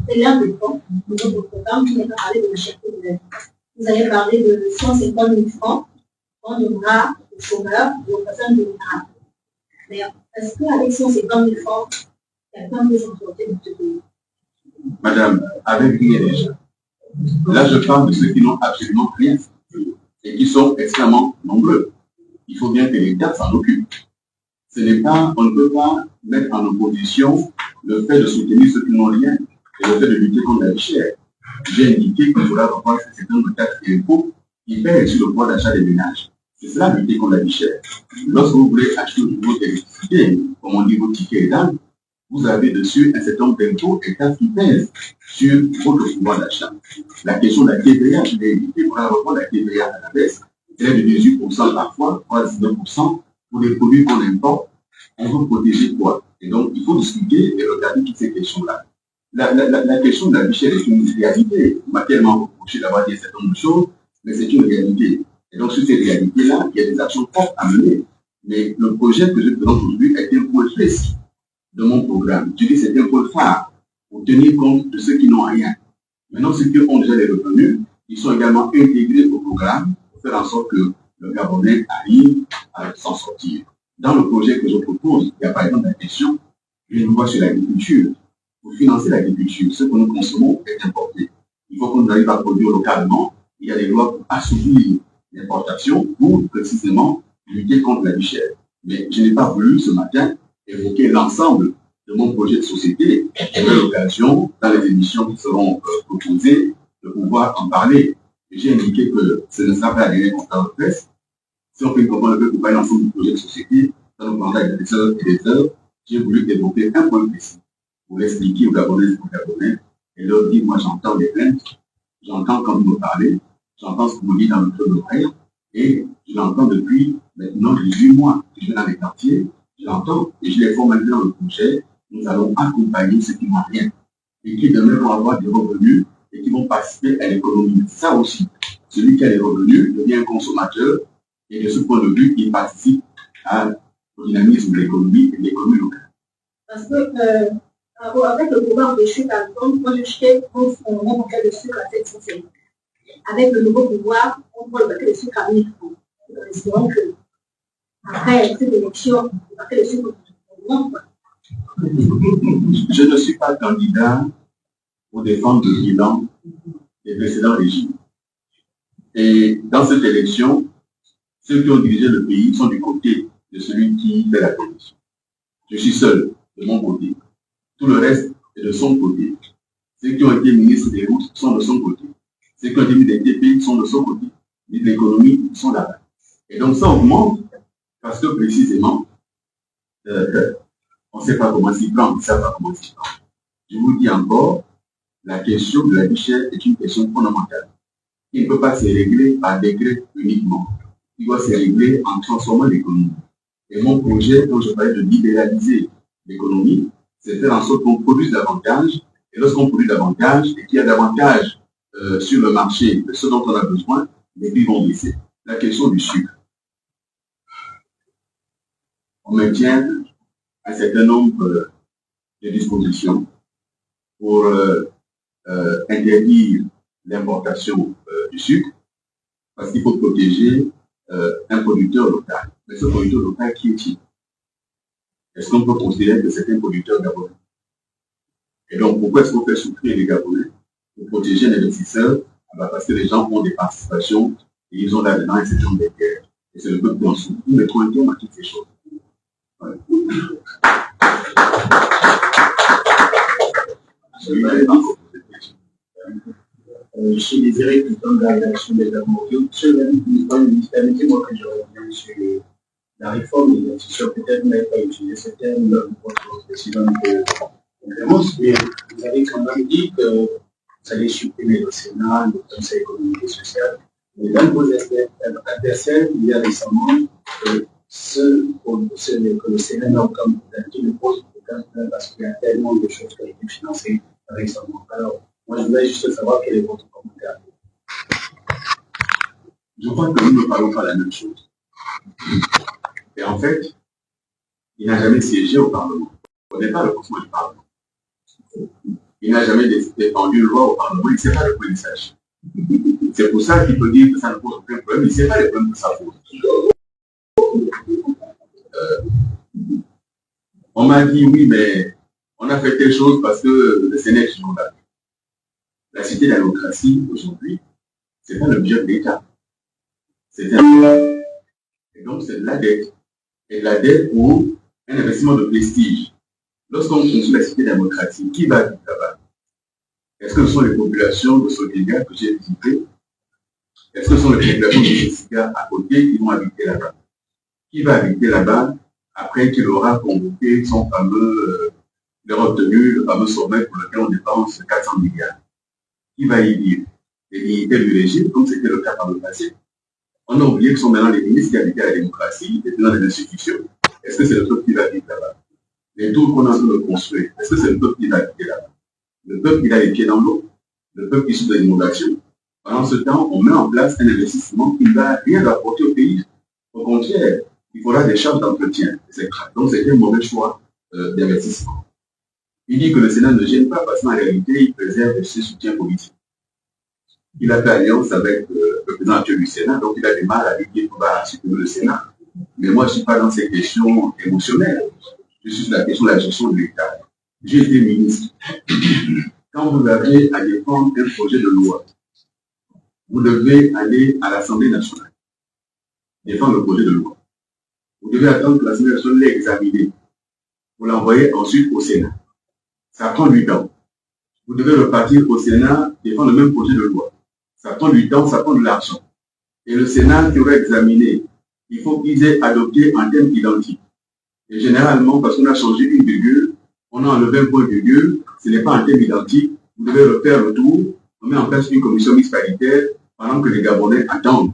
c'est l'un des points de votre programme qui n'est pas parlé de la cherté de l'homme. Vous avez parlé de 150 000 francs qu'on donnera aux chômeurs et aux personnes vulnérables. Mais est-ce qu'avec 150 000 francs, quelqu'un peut s'en sortir de ce pays? Madame, avec rien déjà. Là, je parle de ceux qui n'ont absolument rien et qui sont extrêmement nombreux. Il faut bien que l'État s'en occupe. Ce n'est pas, on ne peut pas mettre en opposition le fait de soutenir ceux qui n'ont rien et le fait de lutter contre la vie chère. J'ai indiqué qu'il faudra revoir un certain nombre de taxes et impôts qui pèsent sur le pouvoir d'achat des ménages. C'est cela, lutter contre la vie chère. Lorsque vous voulez acheter votre électricité, comme on dit, vos tickets et dames, vous avez dessus un certain nombre d'impôts et taxes qui pèsent sur votre pouvoir d'achat. La question de la TVA, je l'ai indiqué, il faudra revoir la TVA à la baisse. Elle est de 18% parfois, 19% pour les produits qu'on importe. On veut protéger quoi? Et donc, il faut discuter et regarder toutes ces questions-là. La question de la vie chère est une réalité. On m'a tellement reproché d'avoir dit un certain nombre de choses, mais c'est une réalité. Et donc, sur ces réalités-là, il y a des actions fortes à mener. Mais le projet que je présente aujourd'hui est un pôle risque de mon programme. Je dis c'est un pôle phare pour tenir compte de ceux qui n'ont rien. Maintenant, ceux qui ont déjà des revenus, ils sont également intégrés au programme pour faire en sorte que le Gabonais arrive à s'en sortir. Dans le projet que je propose, il y a par exemple la question, je le vois sur l'agriculture. Pour financer l'agriculture, ce que nous consommons est importé. Il faut qu'on arrive à produire localement. Il y a des lois pour assouplir l'importation pour précisément lutter contre la vie chère. Mais je n'ai pas voulu ce matin évoquer l'ensemble de mon projet de société. J'aurai l'occasion, dans les émissions qui seront proposées, de pouvoir en parler. J'ai indiqué que ce ne sera pas la dernière conférence de presse. Si on fait une conférence de presse pour parler l'ensemble du projet de société, ça nous prendra des heures et des heures. J'ai voulu développer un point précis pour l'expliquer aux Gabonaises et aux Gabonais et leur dire, moi j'entends les plaintes, j'entends quand vous me parlez, j'entends ce que vous dites dans notre oreille et je l'entends depuis maintenant 18 mois que je vais dans les quartiers, je l'entends et je les forme maintenant dans le projet. Nous allons accompagner ceux qui n'ont rien et qui demain vont avoir des revenus et qui vont participer à l'économie. Ça aussi, celui qui a les revenus devient un consommateur et de ce point de vue, il participe au dynamisme de l'économie et de l'économie locale. Parce que avec le pouvoir de sucre, par exemple, moi je jetais mon paquet de sucre à 750. Avec le nouveau pouvoir, on prend le paquet de sucre à 1000 francs. Nous espérons que après cette élection, le paquet de sucre augmente. Je ne suis pas candidat pour défendre le bilan des précédents régimes. Et dans cette élection, ceux qui ont dirigé le pays sont du côté de celui qui fait la coalition. Je suis seul de mon côté. Tout le reste est de son côté. Ceux qui ont été ministres des routes sont de son côté. Ceux qui ont été ministres des TP sont de son côté. Les ministres de l'économie sont là-bas. Et donc ça augmente parce que précisément, on ne sait pas comment s'y prendre, on ne sait pas comment s'y prendre. Je vous dis encore, la question de la vie chère est une question fondamentale. Il ne peut pas se régler par décret uniquement. Il doit se régler en transformant l'économie. Et mon projet, quand je parlais de libéraliser l'économie, c'est faire en sorte qu'on produise davantage. Et lorsqu'on produit davantage et qu'il y a davantage sur le marché de ce dont on a besoin, les prix vont baisser. La question du sucre. On maintient un certain nombre de dispositions pour interdire l'importation du sucre parce qu'il faut protéger un producteur local. Mais ce producteur local, qui est-il? Est-ce qu'on peut considérer que c'est un producteur gabonais? Et donc, pourquoi est-ce qu'on fait souffrir les Gabonais pour protéger les investisseurs? Parce que les gens ont des participations et ils ont là-dedans un certain nombre de guerres. Et c'est le peuple qui en souffre. Nous mettons un terme à toutes ces choses. Ouais. Je suis Désiré, président de la rédaction des Amoureux. Monsieur le ministre, permettez-moi que je revienne sur la réforme des institutions. Peut-être que vous n'avez pas utilisé ce terme lors de votre précédente conférence, mais vous avez quand même dit que vous allez supprimer le Sénat, le Conseil économique et social. Mais dans vos adversaires, il y a récemment que le Sénat n'a aucun potentiel de pose parce qu'il y a tellement de choses qui ont été financées récemment. Alors, moi, je voudrais juste savoir quel est votre commentaire. Je crois que nous ne parlons pas la même chose. Et en fait, il n'a jamais siégé au Parlement. On n'est pas le fonctionnement du Parlement. Il n'a jamais défendu une loi au Parlement. Il ne sait pas de quoi il s'agit. C'est pour ça qu'il peut dire que ça ne pose aucun problème. Il ne sait pas les problèmes que ça pose. On m'a dit, oui, mais on a fait telle chose parce que le Sénat est toujours là. La cité de la démocratie, aujourd'hui, ce n'est pas le budget de l'État. C'est un... Et donc, c'est de la dette. Et de la dette pour un investissement de prestige. Lorsqu'on construit la cité de la démocratie, qui va vivre là-bas? Est-ce que ce sont les populations de Sotéga que j'ai visitées? Est-ce que ce sont les populations de Sotéga à côté qui vont habiter là-bas? Qui va habiter là-bas après qu'il aura convoqué son fameux, il aura obtenu le fameux sommet pour lequel on dépense 400 milliards? Qui va y vivre? Les dignités du régime, comme c'était le cas par le passé. On a oublié que sont maintenant les ministres qui habitaient la démocratie, et dans les institutions. Est-ce que c'est le peuple qui va vivre là-bas? Les tours qu'on est en train de construire, est-ce que c'est le peuple qui va habiter là-bas? Le peuple qui a les pieds dans l'eau, le peuple qui souffre de l'inondation. Pendant ce temps, on met en place un investissement qui ne va rien apporter au pays. Au contraire, il faudra des charges d'entretien, etc. Donc c'est un mauvais choix d'investissement. Il dit que le Sénat ne gêne pas parce qu'en réalité, il préserve ses soutiens politiques. Il a fait alliance avec le président actuel du Sénat, donc il a du mal à lui dire qu'on va supprimer le Sénat. Mais moi, je ne suis pas dans ces questions émotionnelles. Je suis sur la question de la gestion de l'État. J'ai été ministre. Quand vous avez à défendre un projet de loi, vous devez aller à l'Assemblée nationale, défendre le projet de loi. Vous devez attendre que l'Assemblée nationale l'ait examiné. Vous l'envoyez ensuite au Sénat. Ça prend 8 ans. Vous devez repartir au Sénat, défendre le même projet de loi. Ça prend du temps, ça prend de l'argent. Et le Sénat qui aurait examiné, il faut qu'ils aient adopté un thème identique. Et généralement, parce qu'on a changé une virgule, on a enlevé un point virgule, ce n'est pas un thème identique, vous devez refaire le tour, on met en place une commission mixte paritaire pendant que les Gabonais attendent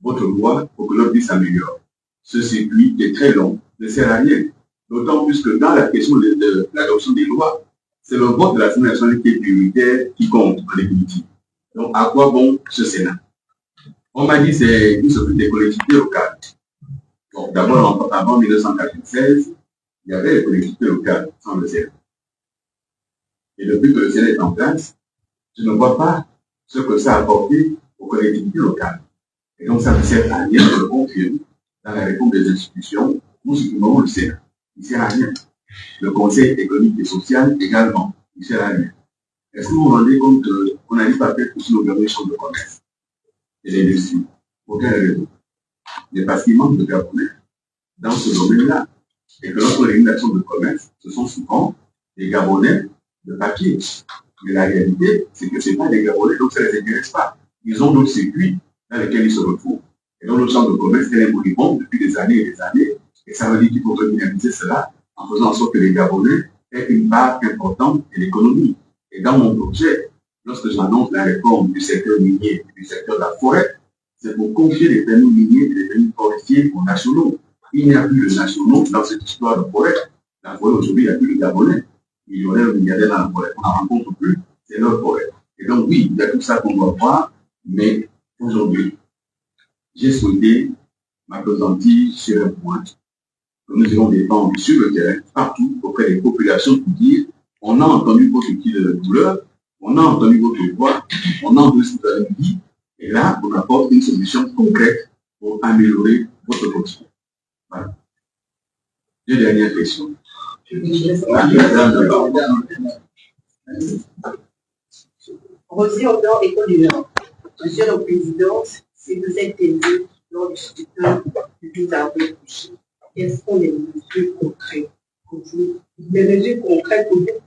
votre loi pour que leur vie s'améliore. Ce circuit est très long, ne sert à rien. D'autant plus que dans la question de l'adoption des lois, c'est le vote de l'Assemblée nationale qui est prioritaire, qui compte en définitive. Donc, à quoi bon ce Sénat? On m'a dit c'est une s'occupe des collectivités locales. Donc, d'abord, avant 1996, il y avait les collectivités locales sans le Sénat. Et depuis que le Sénat est en place, je ne vois pas ce que ça a apporté aux collectivités locales. Et donc, ça ne sert à rien de le confirmer dans la réforme des institutions. Nous supprimons le Sénat. Il ne sert à rien. Le Conseil économique et social également. Il ne sert à rien. Est-ce que vous vous rendez compte qu'on n'arrive pas à faire pousser nos grandes chambres de commerce et l'industrie? Pour quelle raison? Mais parce qu'il manque de Gabonais dans ce domaine-là. Et que lorsqu'on a une action de commerce, ce sont souvent des Gabonais de papier. Mais la réalité, c'est que ce n'est pas des Gabonais, donc ça ne les intéresse pas. Ils ont d'autres circuits dans lesquels ils se retrouvent. Et donc, notre chambre de commerce, elle est moribonde depuis des années et des années. Et ça veut dire qu'il faut redynamiser cela en faisant en sorte que les Gabonais aient une part importante de l'économie. Et dans mon projet, lorsque j'annonce la réforme du secteur minier et du secteur de la forêt, c'est pour confier les permis miniers et les permis forestiers aux nationaux. Il n'y a plus de nationaux dans cette histoire de forêt. La forêt, aujourd'hui, il n'y a plus de Gabonais. Millionnaires ou milliardaires dans la forêt. On n'en rencontre plus, c'est leur forêt. Et donc, oui, il y a tout ça qu'on doit voir, mais aujourd'hui, j'ai souhaité m'appesantir sur un point que nous allons défendre sur le terrain, partout, auprès des populations, pour dire on a entendu votre cri de douleur, on a entendu votre voix, on a entendu ce que vous avez dit, et là, on apporte une solution concrète pour améliorer votre quotidien. Voilà. Deux dernières questions. Rosie Odor, École du Nord. Monsieur le Président, si vous êtes élu lors du scrutin du 12 avril prochain, quelles sont les mesures concrètes pour vous,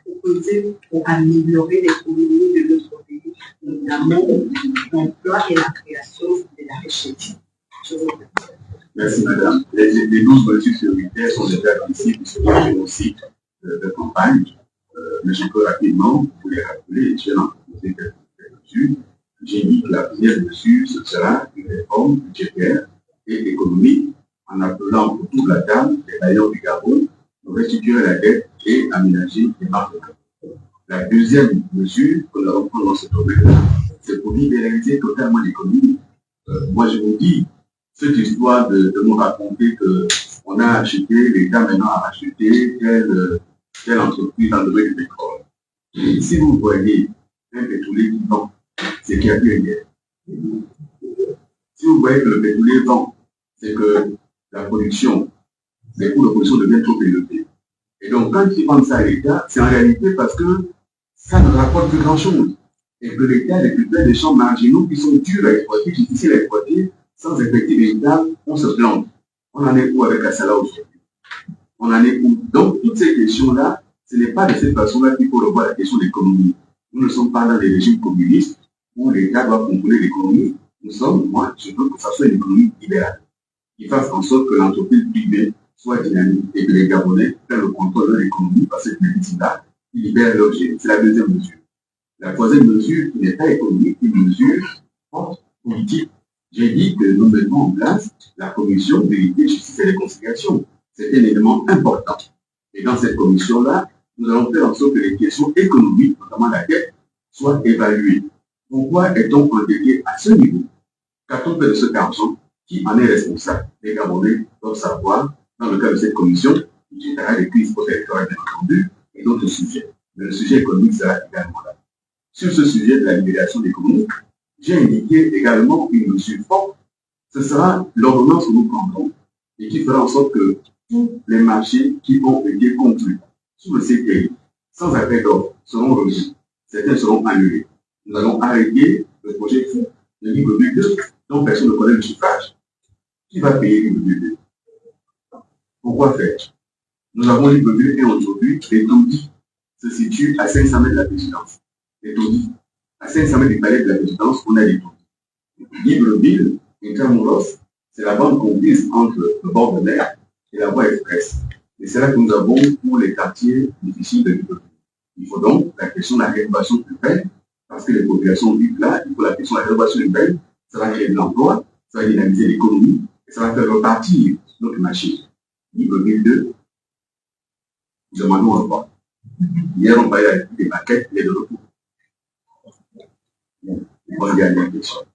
proposer pour améliorer l'économie de notre pays l'amont, l'emploi et la création de la richesse. Merci madame. Les 12 mesures prioritaires sont déjà visibles sur le site de campagne, mais je peux rapidement vous les rappeler. J'ai proposé quelques mesures. J'ai dit que la première mesure, ce sera une réforme budgétaire et économique en appelant autour de la table les bailleurs du Gabon pour restituer la dette et aménager les marques. La deuxième mesure que nous allons prendre dans ce domaine-là, c'est pour libéraliser totalement l'économie. Moi, je vous dis, cette histoire de nous raconter qu'on a acheté, l'État maintenant a acheté telle entreprise dans le domaine du pétrole. Et si vous voyez un pétrolier qui vend, c'est qu'il y a eu une guerre. Si vous voyez que le pétrolier vend, c'est que la production, les coûts de production deviennent trop élevés. Et donc, quand ils vendent ça à l'État, c'est en réalité parce que ça ne rapporte plus grand-chose. Et que l'État récupère des champs marginaux qui sont durs à exploiter, difficiles à exploiter, sans effectif véritable, on se plante. On en est où avec Kassala aujourd'hui? On en est où? Donc, toutes ces questions-là, ce n'est pas de cette façon-là qu'il faut revoir la question de l'économie. Nous ne sommes pas dans les régimes communistes où l'État doit contrôler l'économie. Nous sommes, moi, je veux que ça soit une économie libérale, qui fasse en sorte que l'entreprise privée soit dynamique et que les Gabonais prennent le contrôle de l'économie par cette médecine-là qui libère l'objet. C'est la deuxième mesure. La troisième mesure, qui n'est pas économique, une mesure forte, politique. J'ai dit que nous mettons en place la commission vérité, justice et réconciliation. C'est un élément important. Et dans cette commission-là, nous allons faire en sorte que les questions économiques, notamment la dette, soient évaluées. Pourquoi est-on endetté à ce niveau? Qu'a-t-on fait de cet argent? Qui en est responsable? Les Gabonais doivent savoir, dans le cadre de cette commission, il y aura des crises post-électorales, bien entendu, et d'autres sujets. Mais le sujet économique sera également là. Sur ce sujet de la libération économique, j'ai indiqué également une mesure forte. Ce sera l'ordonnance que nous prendrons et qui fera en sorte que tous les marchés qui ont été conclus sous le CPI, sans appel d'offres, seront remis. Certains seront annulés. Nous allons arrêter le projet fou de livre 2 dont personne ne connaît le chiffrage. Qui va payer livre 2? Pourquoi faire? Nous avons livre 2 et aujourd'hui, les taudis se situent à 500 mètres de la présidence. Les taudis. À 500 mètres du palais de la présidence, on a les taudis. Libreville et Intramuros, c'est la bande comprise entre le bord de mer et la voie express. Et c'est là que nous avons pour les quartiers difficiles de Libreville. Il faut donc la question de la rénovation urbaine, parce que les populations vivent là, il faut la question de la rénovation urbaine, ça va créer de l'emploi, ça va dynamiser l'économie, et ça va faire repartir notre machine. Libreville 2, nous demandons au revoir. Hier, on parlait avec des maquettes, il est de retour. Bonne dernière question.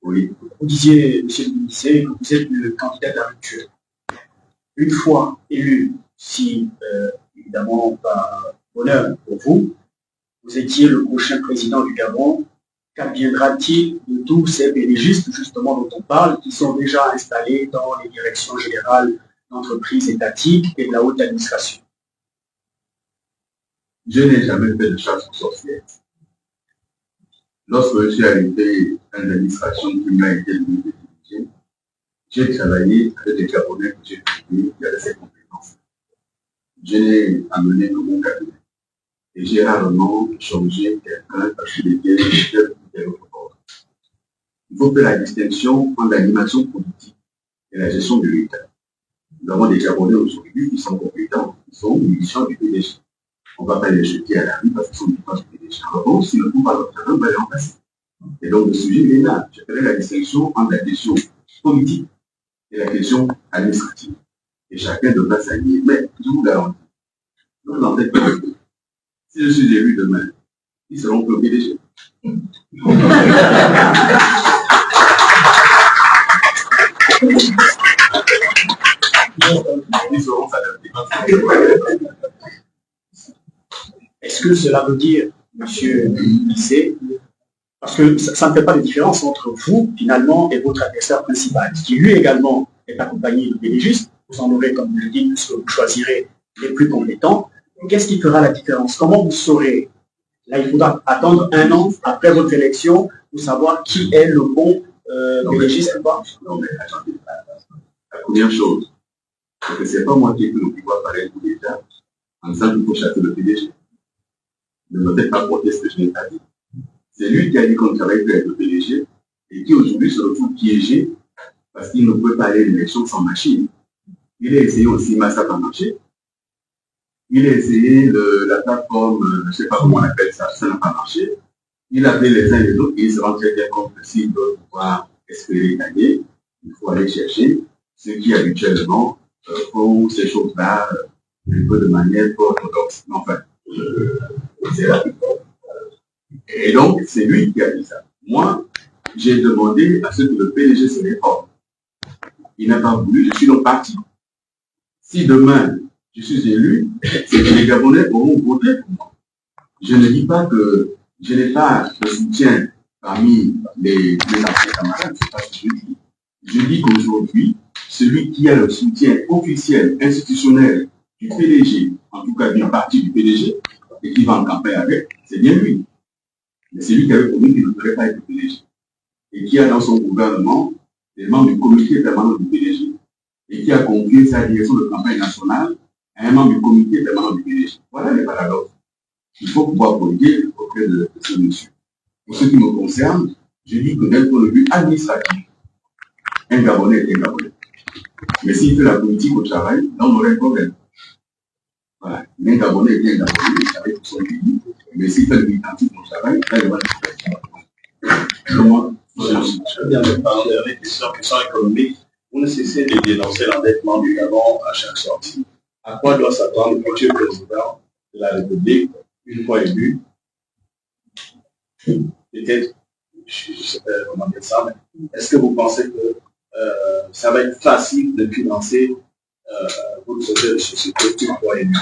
Oui. Vous disiez, M. le ministre, que vous êtes le candidat habituel. Une fois élu, si évidemment par bonheur pour vous, vous étiez le prochain président du Gabon, qu'adviendra-t-il de tous ces bénégistes justement dont on parle, qui sont déjà installés dans les directions générales d'entreprises étatiques et de la haute administration? Je n'ai jamais fait de chasse aux sorcières. Lorsque je suis arrivé dans l'administration qui m'a été donnée de diriger, j'ai travaillé avec des Gabonais que j'ai trouvés qui avaient ces compétences. Je n'ai amené que mon cabinet. Et j'ai rarement changé quelqu'un parce qu'il était tel ou tel autre ordre. Il faut faire la distinction entre l'animation politique et la gestion de l'État. Nous avons des Gabonais aujourd'hui qui sont compétents, qui sont militants du PDG. On ne va pas les jeter à la rue parce qu'ils sont militants du PDG. En revanche, s'ils ne font pas leur travail, on va les remplacer. Et donc, le sujet est là. Je ferai la distinction entre la question politique et la question administrative. Et chacun devra s'allier. Mais je vous garantis, ne vous en faites pas. Si je suis élu demain, ils seront plus au PDG. Ils seront s'adapter. Est-ce que cela veut dire, monsieur Lycée, parce que ça ne fait pas de différence entre vous, finalement, et votre adversaire principal, qui lui également est accompagné de bénégistes, vous en aurez, comme vous le dites, puisque vous choisirez les plus compétents. Qu'est-ce qui fera la différence? Comment vous saurez? Là, il faudra attendre 1 an après votre élection pour savoir qui est le bon bélégiste. Non, mais attendez. La première chose, c'est que ce n'est pas moi qui ai pris le pouvoir par pour l'État en disant qu'il faut chasser le PDG. Ne me faites pas porter ce que je n'ai pas dit. C'est lui qui a dit qu'on travaille avec le PDG et qui aujourd'hui se retrouve piégé parce qu'il ne peut pas aller à l'élection sans machine. Il a essayé aussi, mais ça n'a pas marché. Il a essayé la plateforme, je ne sais pas comment on appelle ça, ça n'a pas marché. Il avait les uns et les autres et il se rend très bien compte que s'il doit pouvoir espérer gagner, il faut aller chercher ceux qui habituellement font ces choses-là un peu de manière peu orthodoxe. Enfin, c'est là. Et donc, c'est lui qui a dit ça. Moi, j'ai demandé à ce que le PDG se réforme. Il n'a pas voulu, je suis dans le parti. Si demain, je suis élu, c'est que les Gabonais auront voté pour moi. Je ne dis pas que je n'ai pas de soutien parmi les anciens camarades, c'est pas ce que je dis. Je dis qu'aujourd'hui, celui qui a le soutien officiel, institutionnel du PDG, en tout cas du parti du PDG, et qui va en campagne avec, c'est bien lui. Mais c'est lui qui avait promis qu'il ne devrait pas être PDG. Et qui a dans son gouvernement des membres du comité permanent du PDG. Et qui a confié sa direction de campagne nationale à un membre du comité permanent du PDG. Voilà les paradoxes. Il faut pouvoir poser auprès de ce monsieur. Pour ce qui me concerne, je dis que d'un point de vue administratif, un Gabonais est un Gabonais. Mais s'il fait la politique au travail, là on aurait un problème. Voilà. Un Gabonais est un Gabonais, il travaille pour son pays. Mais s'il fait le militantisme au travail, là il y aura des problèmes. Très bien, de parler avec les questions économiques. Vous ne cessez de dénoncer l'endettement du Gabon à chaque sortie. À quoi doit s'attendre le futur président de la République, une fois élu? Peut-être, je ne sais pas comment dire ça, mais est-ce que vous pensez que ça va être facile de financer votre société de société une fois élu?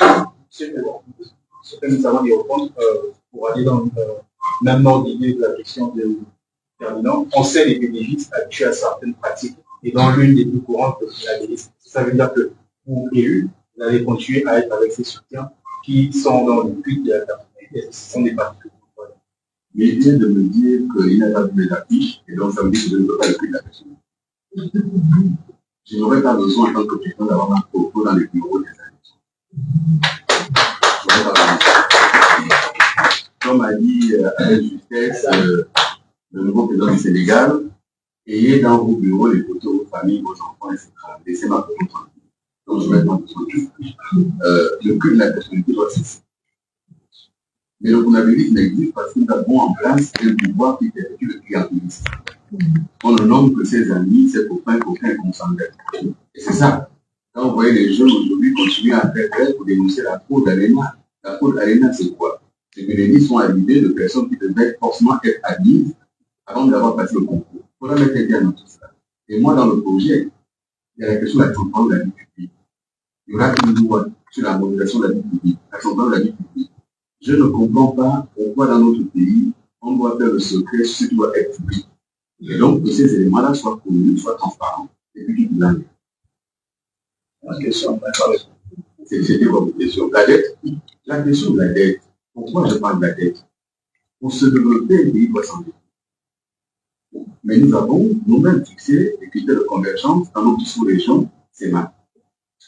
Ce que nous avons dit au fond, pour aller dans le même ordre d'idée de la question de Ferdinand, on sait les bénéfices habitués à certaines pratiques. Et dans l'une des plus courantes, la bénéfice. Ça veut dire que pour élu, vous allez continuer à être avec ces soutiens qui sont dans le culte de la personnalité. Ce sont des pratiques. Mais il vient de me dire qu'il n'a pas vu les affiches, et donc ça veut dire que je ne peux pas le culte de la personnalité. Je n'aurais pas besoin en tant que président d'avoir un propos dans les bureaux des élections. Comme a dit avec justesse le nouveau président du Sénégal, ayez dans vos bureaux les photos de vos familles, vos enfants, etc. Laissez ma photo tranquille. Donc je vais mettre besoin de le culte de la personnalité doit cesser. Mais le coronavirus n'existe parce que nous avons en place un pouvoir qui perpétue le clientélisme. On ne nomme que ses amis, ses copains, qu'aucun consanguin. Et c'est ça. Quand vous voyez les jeunes aujourd'hui continuer à faire grève pour dénoncer la fraude d'Arena, la fraude d'Arena, c'est quoi? C'est que les listes sont arrivées de personnes qui devaient forcément être admises avant d'avoir passé le concours. Il faudra mettre un terme à tout ça. Et moi, dans le projet, il y a la question de la transparence de la vie publique. Il y aura une loi sur la modernisation de la vie publique, la transparence de la vie publique. Je ne comprends pas pourquoi dans notre pays, on doit faire le secret sur ce qui doit être public. Et donc, que ces éléments-là soient connus, soient transparents, et puis tout l'année. La question, c'était votre question. La question de la dette. Pourquoi je parle de la dette? Pour se développer, le pays doit s'endetter. Mais nous avons nous-mêmes fixé des critères de convergence dans notre sous-région, c'est mal.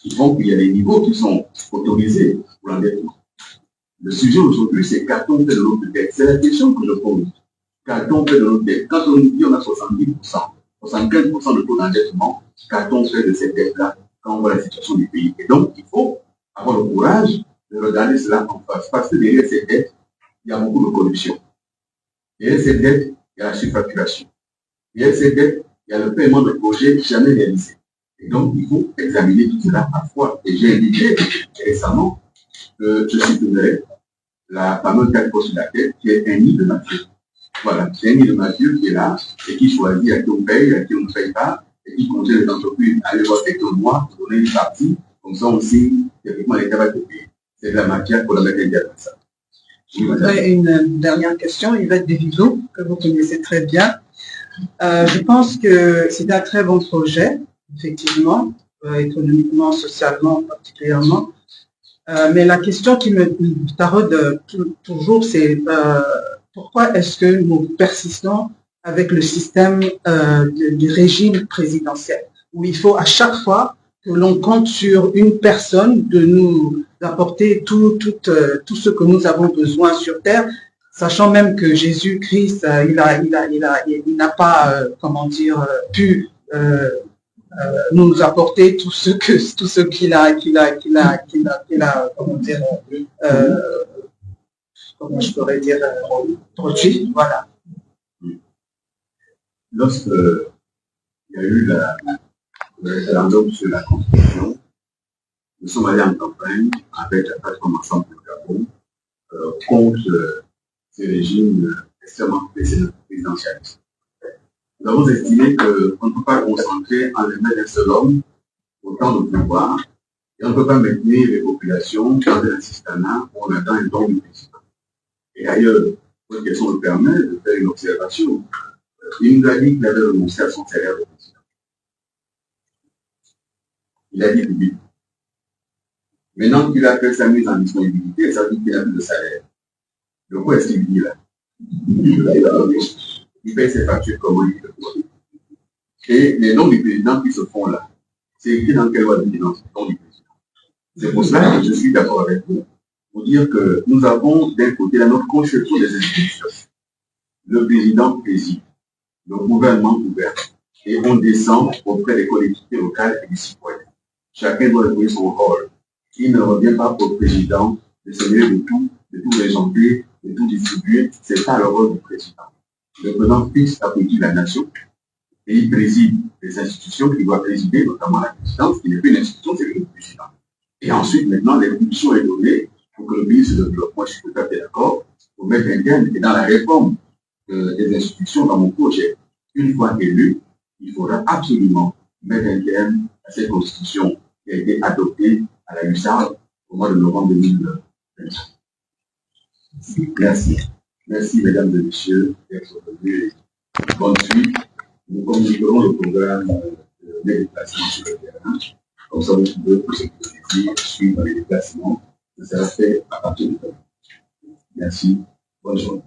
Qui font qu'il y a des niveaux qui sont autorisés pour l'endettement. Le sujet aujourd'hui, c'est qu'a-t-on fait de notre dette? C'est la question que je pose. Qu'a-t-on fait de notre dette? Quand on nous dit qu'on a 70%, 75% de taux d'endettement, qu'a-t-on fait de cette dette-là quand on voit la situation du pays? Et donc, il faut avoir le courage de regarder cela en face. Parce que derrière cette dette, il y a beaucoup de corruption. Derrière cette dette, il y a la surfacturation. Derrière cette dette, il y a le paiement de projets jamais réalisés. Et donc, il faut examiner tout cela à fois. Et j'ai indiqué récemment que je soutiendrai la fameuse taxe sur la dette qui est un nid de mafieux. Voilà, c'est un nid de mafieux qui est là et qui choisit à qui on paye, à qui on ne paye pas, et qui conseille les entreprises à aller voir quelques mois pour donner une partie, comme ça aussi, théoriquement, l'État va te payer. C'est de la matière pour la mettre derrière ça. Je voudrais une dernière question, Yvette Desvideaux, que vous connaissez très bien. Je pense que c'est un très bon projet, effectivement, économiquement, socialement particulièrement. Mais la question qui me taraude toujours, c'est pourquoi est-ce que nous persistons avec le système du régime présidentiel, où il faut à chaque fois que l'on compte sur une personne de nous apporter tout ce que nous avons besoin sur Terre, sachant même que Jésus-Christ, il n'a pas, pu nous apporter tout ce qu'il a, comment je pourrais dire, produit, voilà. Lorsque il y a eu le référendum sur la Constitution, nous sommes allés en campagne avec la plateforme Ensemble pour le Gabon contre ces régimes extrêmement présidentialistes. Nous avons estimé qu'on ne peut pas concentrer en les mains d'un seul homme autant de pouvoir et on ne peut pas maintenir les populations dans un assistanat où on attend un don du président. Et ailleurs, votre question me permet de faire une observation. Il nous a dit qu'il avait renoncé à son salaire de président. Il a dit public. Maintenant qu'il a fait sa mise en disponibilité, ça veut dire qu'il n'a plus de salaire. De quoi est-ce qu'il dit là? Il paye ses factures comment il le faut. Et les noms du président qui se font là, c'est écrit dans quelle loi de finances, nom du président. C'est pour cela que je suis d'accord avec vous pour dire que nous avons d'un côté dans notre conception des institutions. Le président préside, le gouvernement gouverne, et on descend auprès des collectivités locales et des citoyens. Chacun doit jouer son rôle. Il ne revient pas au président de se mêler de tout régenter, de tout distribuer. Ce n'est pas le rôle du président. Le président fixe la politique de la nation et il préside les institutions qu'il doit présider, notamment la présidence, qui n'est plus une institution, c'est le président. Et ensuite, maintenant, l'impulsion est donnée pour que le pays se développe. Moi, je suis tout à fait d'accord pour mettre un terme. Et dans la réforme des institutions, dans mon projet, une fois élu, il faudra absolument mettre un terme à cette constitution qui a été adoptée à la USAR au mois de novembre 2020. Merci. Merci, mesdames et messieurs, d'être venus. Bonne suite. Nous communiquerons le programme des déplacements sur le terrain. Comme ça, vous pouvez, pour ceux qui le désirent, suivre les déplacements. Ça sera fait à partir de demain. Merci. Bonne journée.